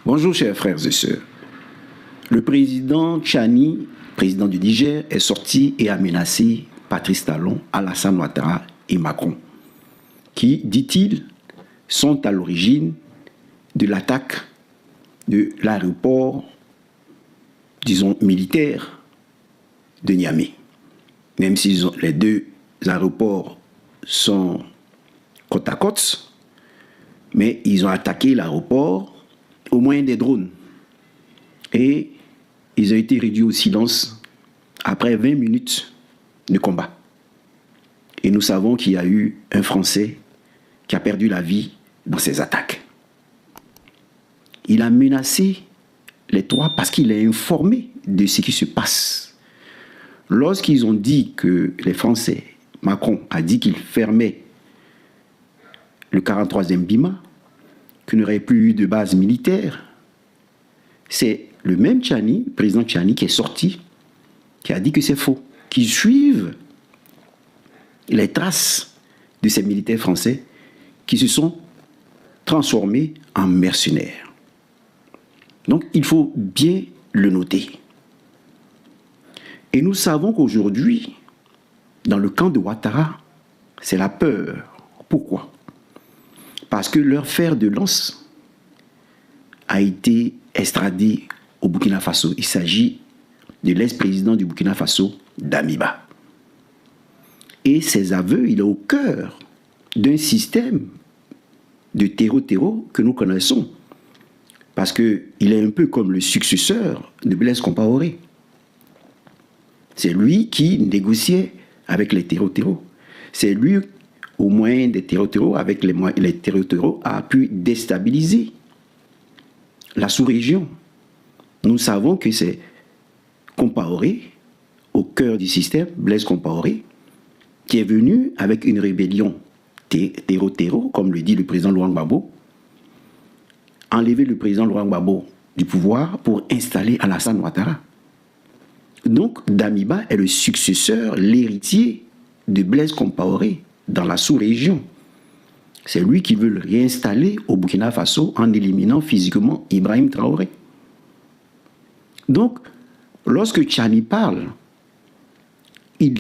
Bonjour chers frères et sœurs. Le président Tchani, président du Niger, est sorti et a menacé Patrice Talon, Alassane Ouattara et Macron, qui, dit-il, sont à l'origine de l'attaque de l'aéroport, disons, militaire de Niamey. Même si les deux aéroports sont côte à côte, mais ils ont attaqué l'aéroport au moyen des drones. Et ils ont été réduits au silence après 20 minutes de combat. Et nous savons qu'il y a eu un Français qui a perdu la vie dans ces attaques. Il a menacé les trois parce qu'il est informé de ce qui se passe. Lorsqu'ils ont dit que les Français, Macron a dit qu'il fermait le 43e Bima, qu'il n'y aurait plus eu de base militaire, c'est le même Tchani, président Tchani, qui est sorti, qui a dit que c'est faux, qu'ils suivent les traces de ces militaires français qui se sont transformés en mercenaires. Donc il faut bien le noter. Et nous savons qu'aujourd'hui, dans le camp de Ouattara, c'est la peur. Pourquoi? Parce que leur fer de lance a été extradé au Burkina Faso. Il s'agit de l'ex-président du Burkina Faso, Damiba. Et ses aveux, il est au cœur d'un système de terreau-terreau que nous connaissons. Parce qu'il est un peu comme le successeur de Blaise Compaoré. C'est lui qui négociait avec les terreau-terreau. C'est lui, au moyen des terreau-terreau, avec les terreau-terreau, a pu déstabiliser la sous-région. Nous savons que c'est Compaoré, au cœur du système, Blaise Compaoré, qui est venu avec une rébellion terreau-terreau, comme le dit le président Laurent Gbagbo, enlever le président Laurent Gbagbo du pouvoir pour installer Alassane Ouattara. Donc, Damiba est le successeur, l'héritier de Blaise Compaoré dans la sous-région. C'est lui qui veut le réinstaller au Burkina Faso en éliminant physiquement Ibrahim Traoré. Donc, lorsque Tchani parle, il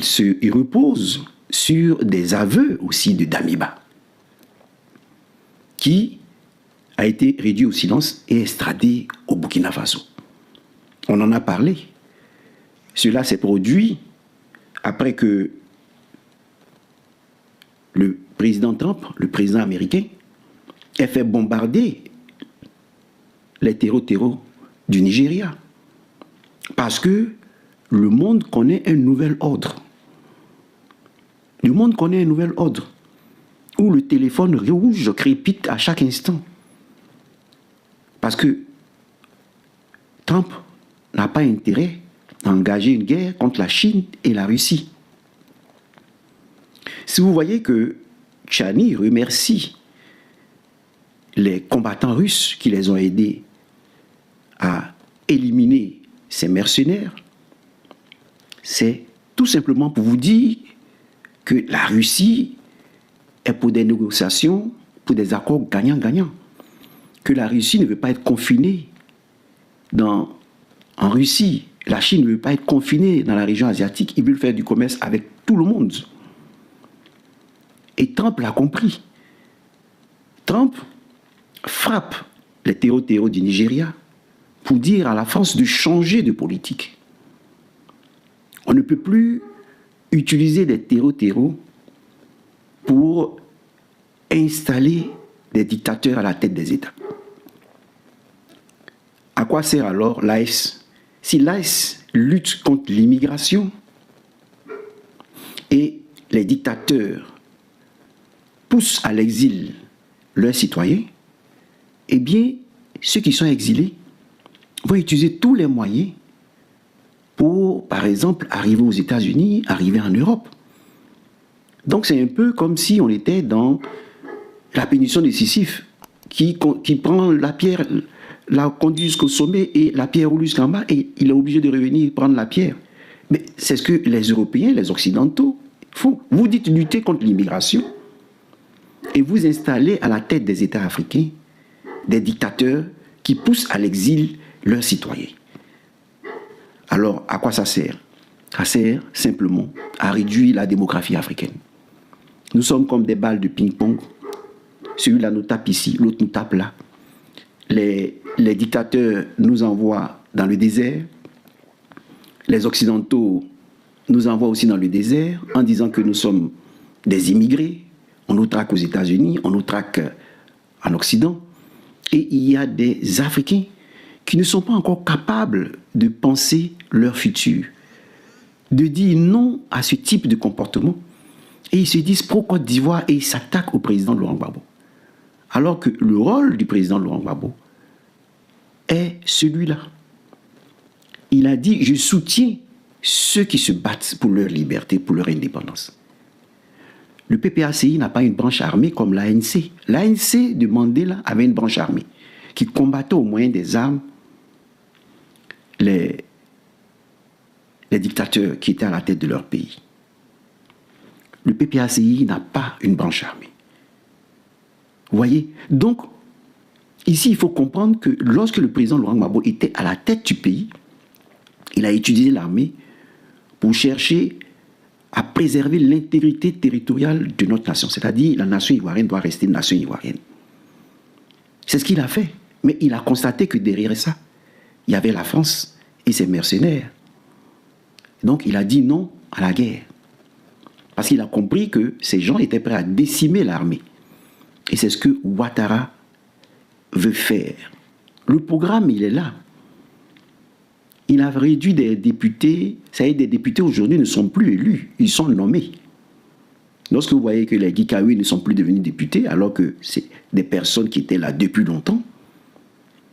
repose sur des aveux aussi de Damiba, qui a été réduit au silence et extradé au Burkina Faso. On en a parlé. Cela s'est produit après que le président Trump, le président américain, ait fait bombarder les terreau-terreau du Nigeria. Parce que le monde connaît un nouvel ordre. Le monde connaît un nouvel ordre où le téléphone rouge crépite à chaque instant. Parce que Trump n'a pas intérêt à engager une guerre contre la Chine et la Russie. Si vous voyez que Tchani remercie les combattants russes qui les ont aidés à éliminer ces mercenaires, c'est tout simplement pour vous dire que la Russie est pour des négociations, pour des accords gagnant-gagnant. Que la Russie ne veut pas être confinée en Russie. La Chine ne veut pas être confinée dans la région asiatique. Ils veulent faire du commerce avec tout le monde. Et Trump l'a compris. Trump frappe les terreau-terreau du Nigeria pour dire à la France de changer de politique. On ne peut plus utiliser des terreau-terreau pour installer des dictateurs à la tête des États. À quoi sert alors l'AS? Si l'AS lutte contre l'immigration et les dictateurs poussent à l'exil leurs citoyens, eh bien, ceux qui sont exilés vont utiliser tous les moyens pour, par exemple, arriver aux États-Unis, arriver en Europe. Donc c'est un peu comme si on était dans la péninsule de Sisyphe, qui prend la pierre, la conduit jusqu'au sommet et la pierre roule jusqu'en bas et il est obligé de revenir prendre la pierre. Mais c'est ce que les Européens, les Occidentaux font. Vous dites lutter contre l'immigration et vous installez à la tête des États africains des dictateurs qui poussent à l'exil leurs citoyens. Alors, à quoi ça sert? Ça sert simplement à réduire la démographie africaine. Nous sommes comme des balles de ping-pong. Celui-là nous tape ici, l'autre nous tape là. Les dictateurs nous envoient dans le désert. Les Occidentaux nous envoient aussi dans le désert en disant que nous sommes des immigrés. On nous traque aux États-Unis, on nous traque en Occident. Et il y a des Africains qui ne sont pas encore capables de penser leur futur, de dire non à ce type de comportement. Et ils se disent pro-Côte d'Ivoire et ils s'attaquent au président Laurent Gbagbo. Alors que le rôle du président Laurent Gbagbo est celui-là. Il a dit « Je soutiens ceux qui se battent pour leur liberté, pour leur indépendance ». Le PPACI n'a pas une branche armée comme l'ANC. L'ANC de Mandela avait une branche armée qui combattait au moyen des armes les dictateurs qui étaient à la tête de leur pays. Le PPACI n'a pas une branche armée. Vous voyez? Donc, ici, il faut comprendre que lorsque le président Laurent Gbagbo était à la tête du pays, il a utilisé l'armée pour chercher à préserver l'intégrité territoriale de notre nation. C'est-à-dire, la nation ivoirienne doit rester une nation ivoirienne. C'est ce qu'il a fait. Mais il a constaté que derrière ça, il y avait la France et ses mercenaires. Donc, il a dit non à la guerre. Parce qu'il a compris que ces gens étaient prêts à décimer l'armée. Et c'est ce que Ouattara veut faire. Le programme, il est là. Il a réduit des députés. Ça y est, des députés aujourd'hui ne sont plus élus. Ils sont nommés. Lorsque vous voyez que les Gikawi ne sont plus devenus députés, alors que c'est des personnes qui étaient là depuis longtemps,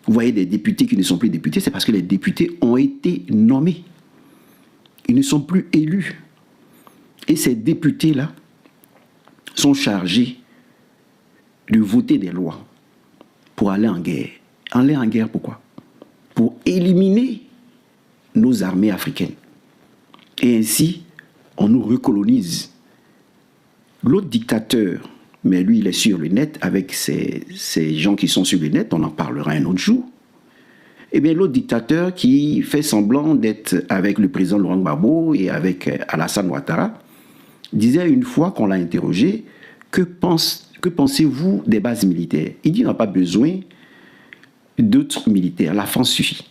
vous voyez des députés qui ne sont plus députés, c'est parce que les députés ont été nommés. Ils ne sont plus élus. Et ces députés-là sont chargés de voter des lois pour aller en guerre. Aller en guerre, pourquoi? Pour éliminer nos armées africaines. Et ainsi, on nous recolonise. L'autre dictateur, mais lui, il est sur le net, avec ces gens qui sont sur le net, on en parlera un autre jour. Eh bien, l'autre dictateur qui fait semblant d'être avec le président Laurent Gbagbo et avec Alassane Ouattara, disait une fois qu'on l'a interrogé, que pensez-vous des bases militaires? Il dit, on n'a pas besoin d'autres militaires, la France suffit.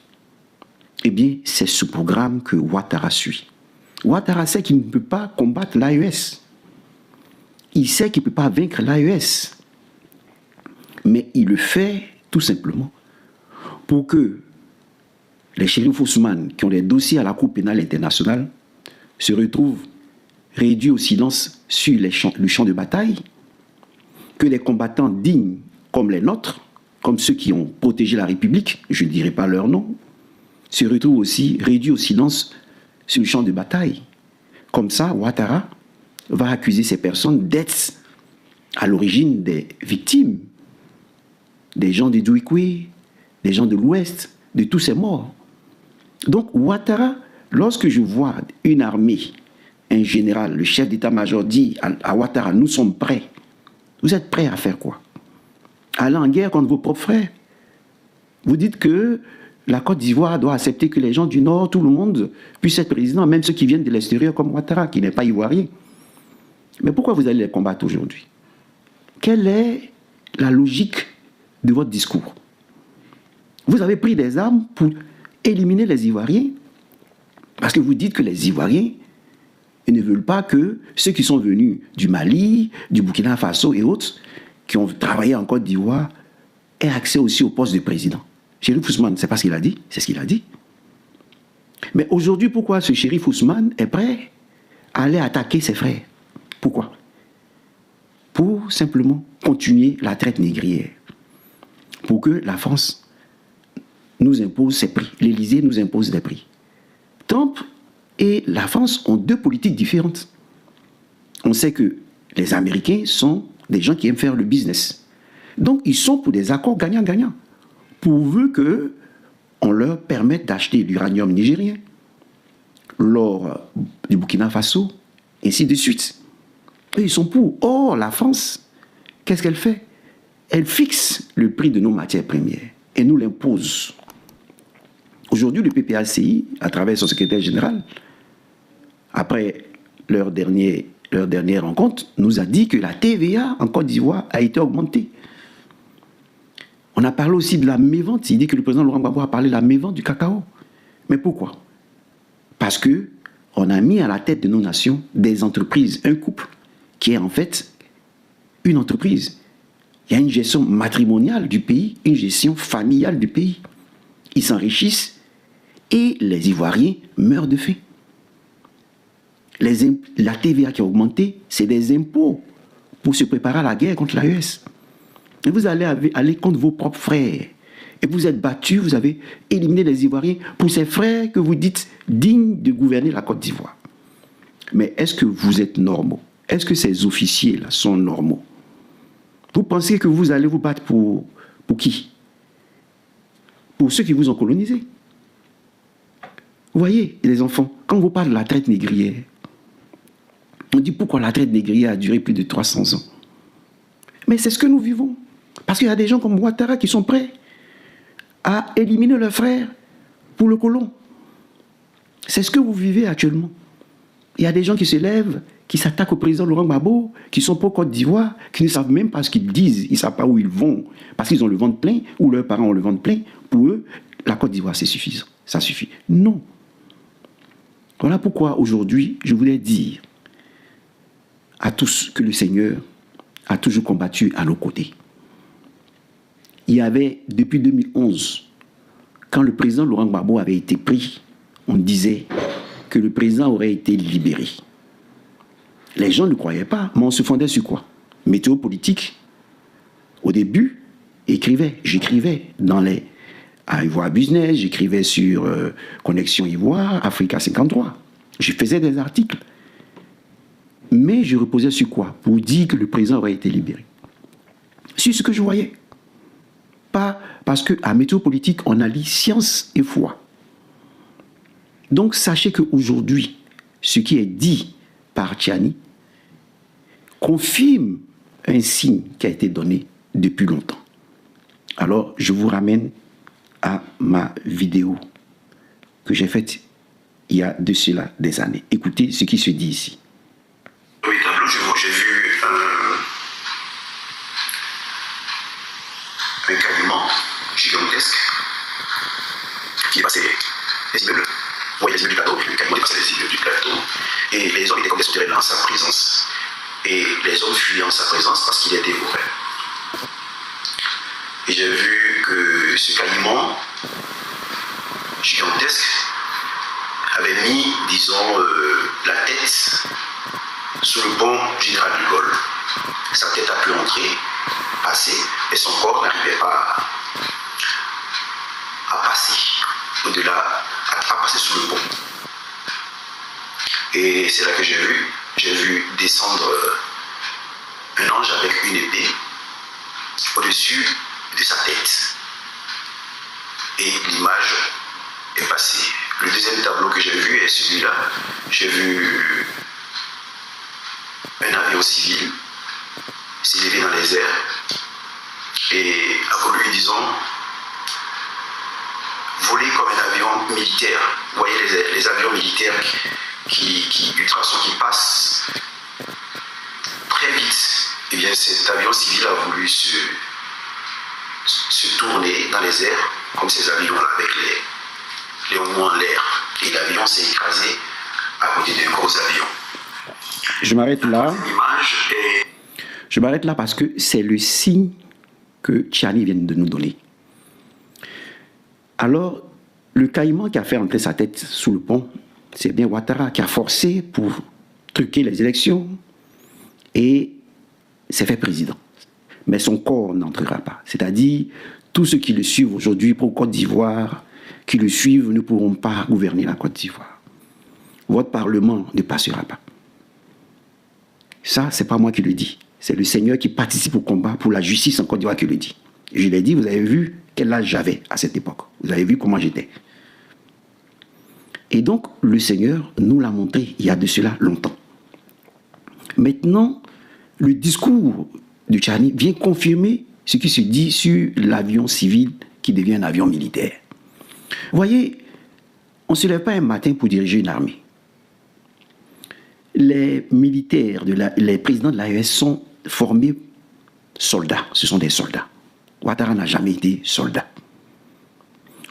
Eh bien, c'est ce programme que Ouattara suit. Ouattara sait qu'il ne peut pas combattre l'AES. Il sait qu'il ne peut pas vaincre l'AES. Mais il le fait tout simplement pour que les shérifs Ousmane, qui ont des dossiers à la Cour pénale internationale, se retrouvent réduits au silence sur le champ de bataille, que les combattants dignes comme les nôtres, comme ceux qui ont protégé la République, je ne dirai pas leur nom, se retrouvent aussi réduits au silence sur le champ de bataille. Comme ça, Ouattara va accuser ces personnes d'être à l'origine des victimes, des gens de Douikoué, des gens de l'Ouest, de tous ces morts. Donc Ouattara, lorsque je vois une armée, un général, le chef d'état-major dit à Ouattara, nous sommes prêts. Vous êtes prêts à faire quoi? Aller en guerre contre vos propres frères. Vous dites que la Côte d'Ivoire doit accepter que les gens du Nord, tout le monde, puissent être présidents, même ceux qui viennent de l'extérieur comme Ouattara, qui n'est pas ivoirien. Mais pourquoi vous allez les combattre aujourd'hui? Quelle est la logique de votre discours? Vous avez pris des armes pour éliminer les Ivoiriens parce que vous dites que les Ivoiriens ne veulent pas que ceux qui sont venus du Mali, du Burkina Faso et autres, qui ont travaillé en Côte d'Ivoire, aient accès aussi au poste de président. Chérif Ousmane, c'est pas ce qu'il a dit, c'est ce qu'il a dit. Mais aujourd'hui, pourquoi ce Chérif Ousmane est prêt à aller attaquer ses frères? Pourquoi? Pour simplement continuer la traite négrière. Pour que la France nous impose ses prix. L'Élysée nous impose des prix. Trump et la France ont deux politiques différentes. On sait que les Américains sont des gens qui aiment faire le business. Donc, ils sont pour des accords gagnant-gagnant. Pourvu qu'on leur permette d'acheter l'uranium nigérien, l'or du Burkina Faso, ainsi de suite. Eux, ils sont pour. Or, la France, qu'est-ce qu'elle fait? Elle fixe le prix de nos matières premières. et nous l'impose. Aujourd'hui, le PPACI, à travers son secrétaire général, après leur dernière rencontre, nous a dit que la TVA en Côte d'Ivoire a été augmentée. On a parlé aussi de la mévente. Il dit que le président Laurent Gbagbo a parlé de la mévente du cacao. Mais pourquoi? Parce qu'on a mis à la tête de nos nations des entreprises, un couple qui est en fait une entreprise. Il y a une gestion matrimoniale du pays, une gestion familiale du pays. Ils s'enrichissent et les Ivoiriens meurent de faim. La TVA qui a augmenté, c'est des impôts pour se préparer à la guerre contre l'AES. Et vous allez aller contre vos propres frères. Et vous êtes battus, vous avez éliminé les Ivoiriens pour ces frères que vous dites dignes de gouverner la Côte d'Ivoire. Mais est-ce que vous êtes normaux? Est-ce que ces officiers-là sont normaux? Vous pensez que vous allez vous battre pour qui? Pour ceux qui vous ont colonisé. Vous voyez, les enfants, quand on vous parle de la traite négrière, on dit pourquoi la traite négrière a duré plus de 300 ans. Mais c'est ce que nous vivons. Parce qu'il y a des gens comme Ouattara qui sont prêts à éliminer leurs frères pour le colon. C'est ce que vous vivez actuellement. Il y a des gens qui se lèvent, qui s'attaquent au président Laurent Gbagbo, qui sont pour Côte d'Ivoire, qui ne savent même pas ce qu'ils disent, ils ne savent pas où ils vont, parce qu'ils ont le ventre plein, ou leurs parents ont le ventre plein. Pour eux, la Côte d'Ivoire, c'est suffisant. Ça suffit. Non. Voilà pourquoi aujourd'hui, je voulais dire à tous que le Seigneur a toujours combattu à nos côtés. Il y avait, depuis 2011, quand le président Laurent Gbagbo avait été pris, on disait que le président aurait été libéré. Les gens ne croyaient pas, mais on se fondait sur quoi? Météo politique. Au début, j'écrivais dans les Ivoire Business, j'écrivais sur Connexion Ivoire, Africa 53. Je faisais des articles. Mais je reposais sur quoi? Pour dire que le président aurait été libéré. Sur ce que je voyais. Pas parce qu'à Météo politique, on allie science et foi. Donc sachez qu'aujourd'hui, ce qui est dit par Tchani confirme un signe qui a été donné depuis longtemps. Alors, je vous ramène à ma vidéo que j'ai faite il y a de cela des années. Écoutez ce qui se dit ici. Oui, tableau, j'ai vu un calument gigantesque qui est passé les immeubles. Oui, les immeubles du plateau, le calument est passé les immeubles du plateau. Et les hommes étaient comme des sauterelles dans sa présence. Et les hommes fuyaient en sa présence parce qu'il était dévoré. Et j'ai vu que ce calument gigantesque avait mis, disons, la tête sous le pont général de Gaulle. Sa tête a pu entrer, passer, et son corps n'arrivait pas à passer au-delà, à passer sous le pont. Et c'est là que j'ai vu descendre un ange avec une épée au-dessus de sa tête. Et l'image est passée. Le deuxième tableau que j'ai vu est celui-là. J'ai vu un avion civil s'élever dans les airs et a voulu, disons, voler comme un avion militaire. Vous voyez les avions militaires ultrasons qui passent très vite. Et bien cet avion civil a voulu se tourner dans les airs comme ces avions avec les roues en l'air. Et l'avion s'est écrasé à côté d'un gros avion. Je m'arrête là. Je m'arrête là parce que c'est le signe que Tchani vient de nous donner. Alors, le caïman qui a fait entrer sa tête sous le pont, c'est bien Ouattara qui a forcé pour truquer les élections et s'est fait président. Mais son corps n'entrera pas. C'est-à-dire, tous ceux qui le suivent aujourd'hui pour Côte d'Ivoire, qui le suivent, ne pourront pas gouverner la Côte d'Ivoire. Votre parlement ne passera pas. Ça, c'est pas moi qui le dis. C'est le Seigneur qui participe au combat pour la justice en Côte d'Ivoire qui le dit. Je l'ai dit, vous avez vu quel âge j'avais à cette époque. Vous avez vu comment j'étais. Et donc, le Seigneur nous l'a montré il y a de cela longtemps. Maintenant, le discours de Tchani vient confirmer ce qui se dit sur l'avion civil qui devient un avion militaire. Vous voyez, on ne se lève pas un matin pour diriger une armée. Les militaires, les présidents de l'AES sont formés soldats. Ce sont des soldats. Ouattara n'a jamais été soldat.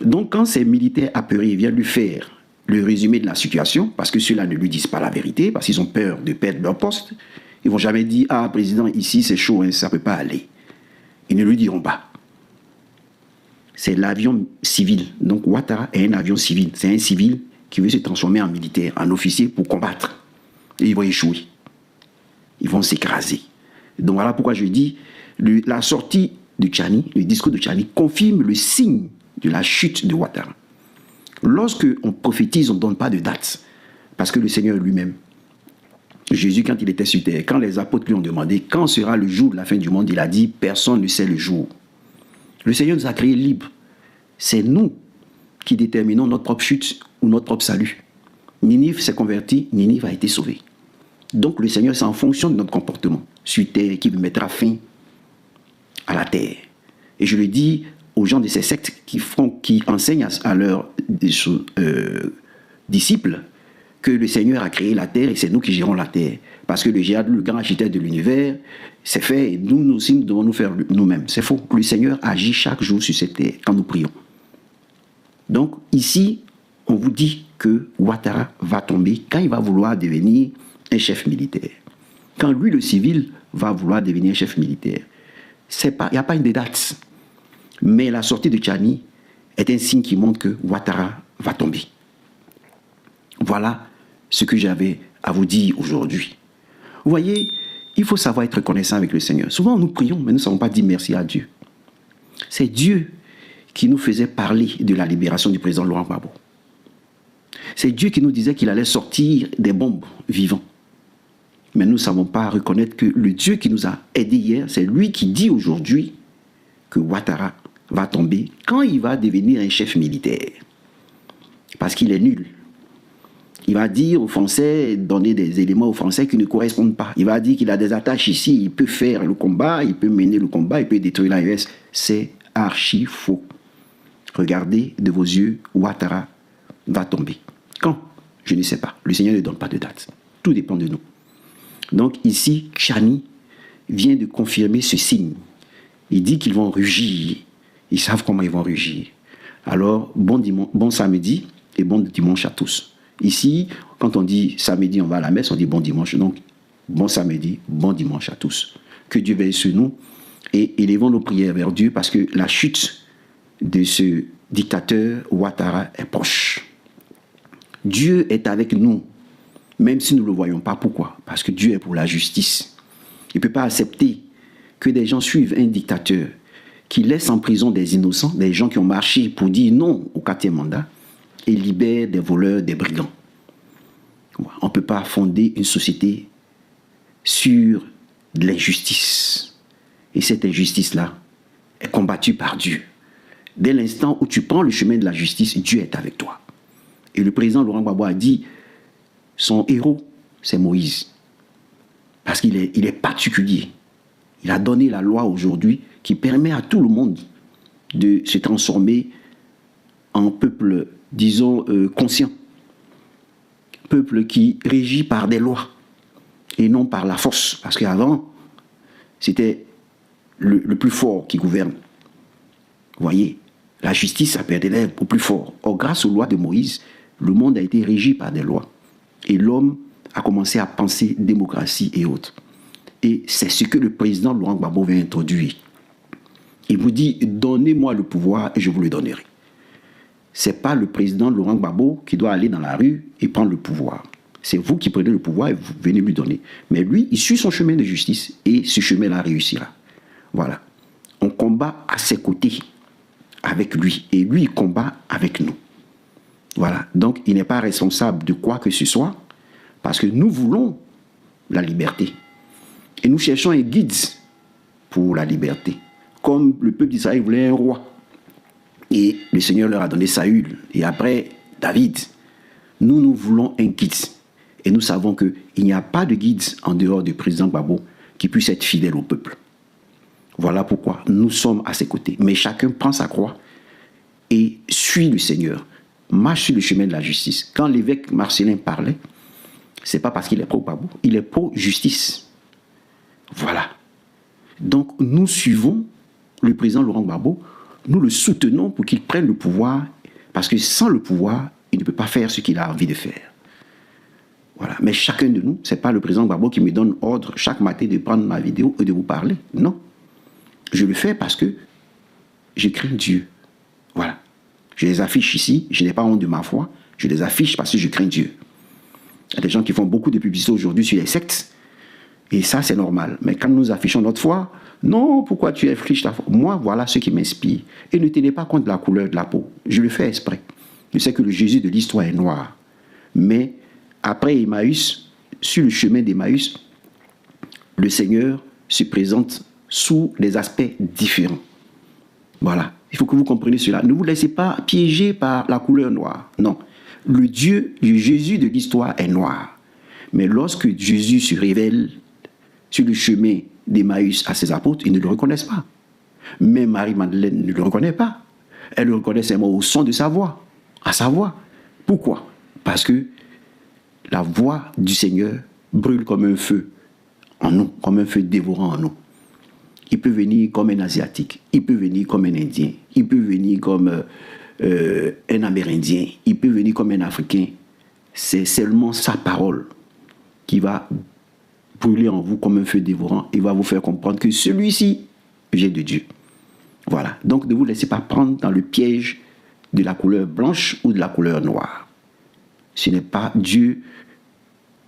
Donc quand ces militaires apeurés viennent lui faire le résumé de la situation, parce que ceux-là ne lui disent pas la vérité, parce qu'ils ont peur de perdre leur poste, ils ne vont jamais dire « Ah, président, ici c'est chaud, hein, ça ne peut pas aller ». Ils ne lui diront pas. C'est l'avion civil. Donc Ouattara est un avion civil. C'est un civil qui veut se transformer en militaire, en officier pour combattre. Et ils vont échouer. Ils vont s'écraser. Donc voilà pourquoi je dis, la sortie de Tchani, le discours de Tchani confirme le signe de la chute de Ouattara. Lorsque on prophétise, on ne donne pas de date. Parce que le Seigneur lui-même, Jésus, quand il était sur terre, quand les apôtres lui ont demandé quand sera le jour de la fin du monde, il a dit personne ne sait le jour. Le Seigneur nous a créés libres. C'est nous qui déterminons notre propre chute ou notre propre salut. Ninive s'est converti, Ninive a été sauvé. Donc le Seigneur, c'est en fonction de notre comportement sur terre qui mettra fin à la terre. Et je le dis aux gens de ces sectes qui enseignent à leurs disciples que le Seigneur a créé la terre et c'est nous qui gérons la terre. Parce que le grand architecte de l'univers, c'est fait et nous aussi, nous devons nous faire nous-mêmes. C'est faux. Le Seigneur agit chaque jour sur cette terre quand nous prions. Donc ici, on vous dit que Ouattara va tomber quand il va vouloir devenir un chef militaire. Quand lui, le civil, va vouloir devenir un chef militaire. Il n'y a pas une date. Mais la sortie de Tchani est un signe qui montre que Ouattara va tomber. Voilà ce que j'avais à vous dire aujourd'hui. Vous voyez, il faut savoir être reconnaissant avec le Seigneur. Souvent, nous prions, mais nous ne savons pas dire merci à Dieu. C'est Dieu qui nous faisait parler de la libération du président Laurent Gbagbo. C'est Dieu qui nous disait qu'il allait sortir des bombes vivants. Mais nous ne savons pas reconnaître que le Dieu qui nous a aidés hier, c'est lui qui dit aujourd'hui que Ouattara va tomber quand il va devenir un chef militaire. Parce qu'il est nul. Il va dire aux Français, donner des éléments aux Français qui ne correspondent pas. Il va dire qu'il a des attaches ici, il peut faire le combat, il peut mener le combat, il peut détruire l'AES. C'est archi faux. Regardez de vos yeux, Ouattara va tomber. Quand? Je ne sais pas. Le Seigneur ne donne pas de date. Tout dépend de nous. Donc ici, Tchani vient de confirmer ce signe. Il dit qu'ils vont rugir. Ils savent comment ils vont rugir. Alors, bon samedi et bon dimanche à tous. Ici, quand on dit samedi, on va à la messe, on dit bon dimanche. Donc, bon samedi, bon dimanche à tous. Que Dieu veille sur nous et élevons nos prières vers Dieu parce que la chute de ce dictateur Ouattara est proche. Dieu est avec nous, même si nous ne le voyons pas. Pourquoi? Parce que Dieu est pour la justice. Il ne peut pas accepter que des gens suivent un dictateur qui laisse en prison des innocents, des gens qui ont marché pour dire non au 4e mandat, et libère des voleurs, des brigands. On ne peut pas fonder une société sur de l'injustice. Et cette injustice-là est combattue par Dieu. Dès l'instant où tu prends le chemin de la justice, Dieu est avec toi. Et le président Laurent Gbagbo a dit, son héros, c'est Moïse. Parce qu'il est particulier. Il a donné la loi aujourd'hui qui permet à tout le monde de se transformer en peuple, disons, conscient. Peuple qui régit par des lois et non par la force. Parce qu'avant, c'était le plus fort qui gouverne. Vous voyez, la justice, ça peut être élève au plus fort. Or, grâce aux lois de Moïse, le monde a été régi par des lois. Et l'homme a commencé à penser démocratie et autres. Et c'est ce que le président Laurent Gbagbo veut introduire. Il vous dit, donnez-moi le pouvoir et je vous le donnerai. Ce n'est pas le président Laurent Gbagbo qui doit aller dans la rue et prendre le pouvoir. C'est vous qui prenez le pouvoir et vous venez lui donner. Mais lui, il suit son chemin de justice et ce chemin-là réussira. Voilà. On combat à ses côtés avec lui et lui, il combat avec nous. Voilà. Donc, il n'est pas responsable de quoi que ce soit parce que nous voulons la liberté. Et nous cherchons un guide pour la liberté. Comme le peuple d'Israël voulait un roi. Et le Seigneur leur a donné Saül. Et après, David. Nous voulons un guide. Et nous savons qu'il n'y a pas de guide en dehors du président Gbagbo qui puisse être fidèle au peuple. Voilà pourquoi nous sommes à ses côtés. Mais chacun prend sa croix et suis le Seigneur. Marche sur le chemin de la justice. Quand l'évêque Marcellin parlait, c'est pas parce qu'il est pro-Gbagbo, il est pro-justice. Voilà. Donc, nous suivons le président Laurent Gbagbo, nous le soutenons pour qu'il prenne le pouvoir, parce que sans le pouvoir, il ne peut pas faire ce qu'il a envie de faire. Voilà. Mais chacun de nous, ce n'est pas le président Gbagbo qui me donne ordre chaque matin de prendre ma vidéo et de vous parler. Non. Je le fais parce que je crains Dieu. Voilà. Je les affiche ici, je n'ai pas honte de ma foi, je les affiche parce que je crains Dieu. Il y a des gens qui font beaucoup de publicité aujourd'hui sur les sectes, et ça c'est normal. Mais quand nous affichons notre foi, non, pourquoi tu affiches ta foi? Moi, voilà ce qui m'inspire. Et ne tenez pas compte de la couleur de la peau. Je le fais exprès. Je sais que le Jésus de l'histoire est noir. Mais après Emmaüs, sur le chemin d'Emmaüs, le Seigneur se présente sous des aspects différents. Voilà. Il faut que vous compreniez cela. Ne vous laissez pas piéger par la couleur noire. Non. Le Jésus de l'histoire est noir. Mais lorsque Jésus se révèle sur le chemin d'Emmaüs à ses apôtres, ils ne le reconnaissent pas. Même Marie-Madeleine ne le reconnaît pas. Elle le reconnaît seulement au son de sa voix, à sa voix. Pourquoi? Parce que la voix du Seigneur brûle comme un feu en nous, comme un feu dévorant en nous. Il peut venir comme un Asiatique, il peut venir comme un Indien, il peut venir comme un Amérindien, il peut venir comme un Africain. C'est seulement sa parole qui va brûler en vous comme un feu dévorant et va vous faire comprendre que celui-ci vient de Dieu. Voilà. Donc ne vous laissez pas prendre dans le piège de la couleur blanche ou de la couleur noire. Ce n'est pas Dieu,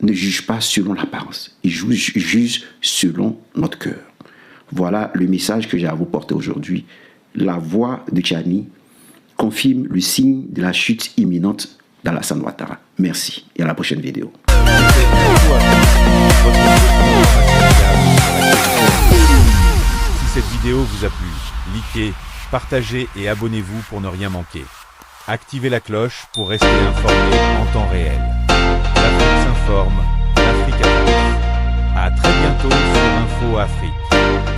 ne juge pas selon l'apparence, il juge selon notre cœur. Voilà le message que j'ai à vous porter aujourd'hui. La voix de Tchani confirme le signe de la chute imminente d'Alassane Ouattara. Merci et à la prochaine vidéo. Si cette vidéo vous a plu, likez, partagez et abonnez-vous pour ne rien manquer. Activez la cloche pour rester informé en temps réel.